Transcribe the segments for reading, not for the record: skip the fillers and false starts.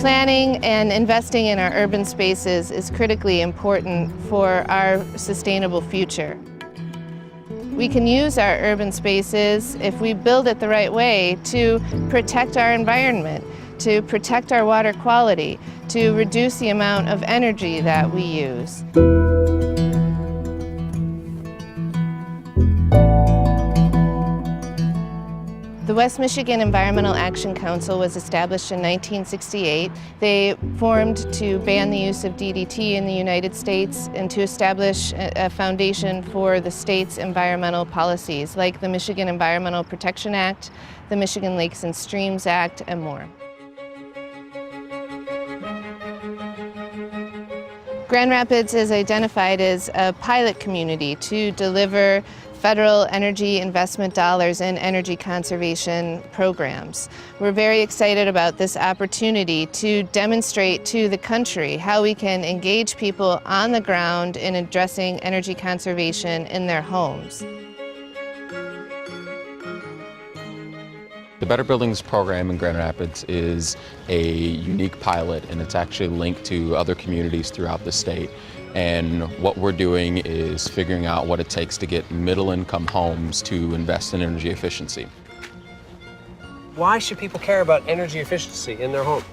Planning and investing in our urban spaces is critically important for our sustainable future. We can use our urban spaces, if we build it the right way, to protect our environment, to protect our water quality, to reduce the amount of energy that we use. The West Michigan Environmental Action Council was established in 1968. They formed to ban the use of DDT in the United States and to establish a foundation for the state's environmental policies, like the Michigan Environmental Protection Act, the Michigan Lakes and Streams Act, and more. Grand Rapids is identified as a pilot community to deliver federal energy investment dollars in energy conservation programs. We're very excited about this opportunity to demonstrate to the country how we can engage people on the ground in addressing energy conservation in their homes. The Better Buildings program in Grand Rapids is a unique pilot, and it's actually linked to other communities throughout the state. And what we're doing is figuring out what it takes to get middle-income homes to invest in energy efficiency. Why should people care about energy efficiency in their home?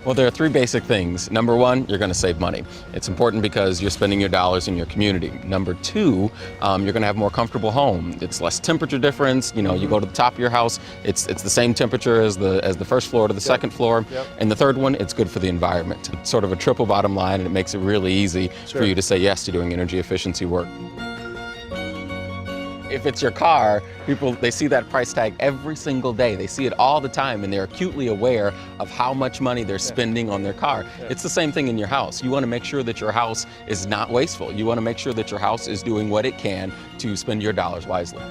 Well, there are three basic things. Number one, you're going to save money. It's important because you're spending your dollars in your community. Number two, you're going to have a more comfortable home. It's less temperature difference. You know, you go to the top of your house, it's the same temperature as the first floor to the second floor. And the third one, it's good for the environment. It's sort of a triple bottom line, and it makes it really easy for you to say yes to doing energy efficiency work. If it's your car, people, they see that price tag every single day. They see it all the time, and they're acutely aware of how much money they're spending on their car. It's the same thing in your house. You want to make sure that your house is not wasteful. You want to make sure that your house is doing what it can to spend your dollars wisely.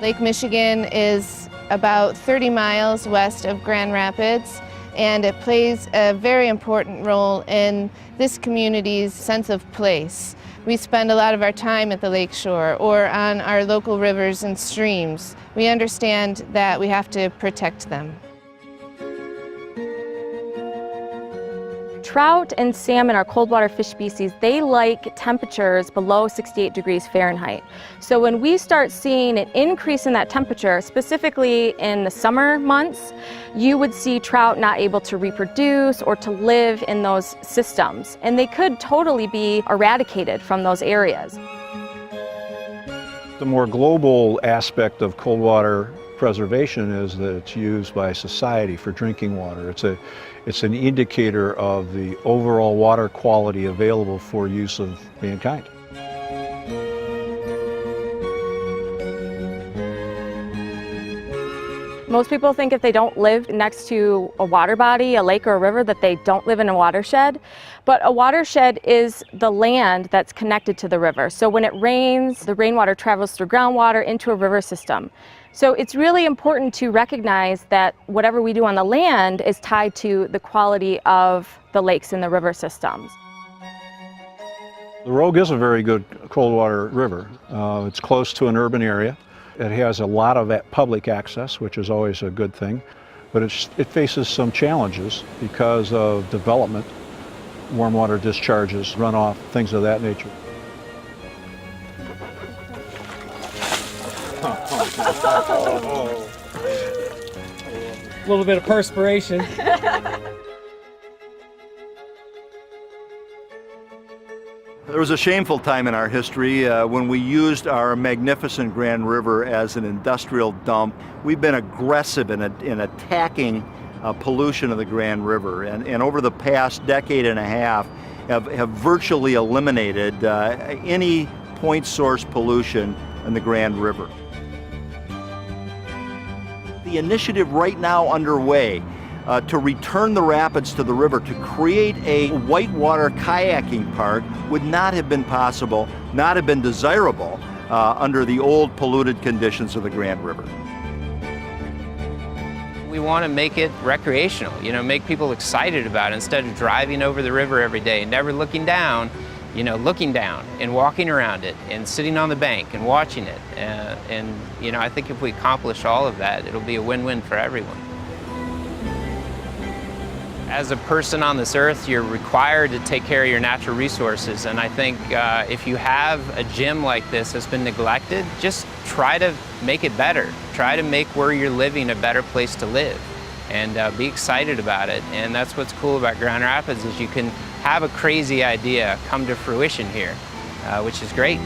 Lake Michigan is about 30 miles west of Grand Rapids, and it plays a very important role in this community's sense of place. We spend a lot of our time at the lakeshore or on our local rivers and streams. We understand that we have to protect them. Trout and salmon are cold water fish species. They like temperatures below 68 degrees Fahrenheit. So when we start seeing an increase in that temperature, specifically in the summer months, you would see trout not able to reproduce or to live in those systems. And they could totally be eradicated from those areas. The more global aspect of cold water preservation is that it's used by society for drinking water. It's an indicator of the overall water quality available for use of mankind. Most people think if they don't live next to a water body, a lake or a river, that they don't live in a watershed. But a watershed is the land that's connected to the river. So when it rains, the rainwater travels through groundwater into a river system. So it's really important to recognize that whatever we do on the land is tied to the quality of the lakes and the river systems. The Rogue is a very good cold water river. It's close to an urban area. It has a lot of public access, which is always a good thing, but it faces some challenges because of development, warm water discharges, runoff, things of that nature. A little bit of perspiration. There was a shameful time in our history when we used our magnificent Grand River as an industrial dump. We've been aggressive in attacking pollution of the Grand River, and over the past decade and a half have virtually eliminated any point source pollution in the Grand River. The initiative right now underway to return the rapids to the river, to create a whitewater kayaking park, would not have been possible, not have been desirable under the old polluted conditions of the Grand River. We want to make it recreational, make people excited about it. Instead of driving over the river every day and never looking down, you know, looking down and walking around it and sitting on the bank and watching it. And you know, I think if we accomplish all of that, it'll be a win-win for everyone. As a person on this earth, you're required to take care of your natural resources, and I think if you have a gym like this that's been neglected, just try to make it better. Try to make where you're living a better place to live, and be excited about it. And that's what's cool about Grand Rapids, is you can have a crazy idea come to fruition here, which is great.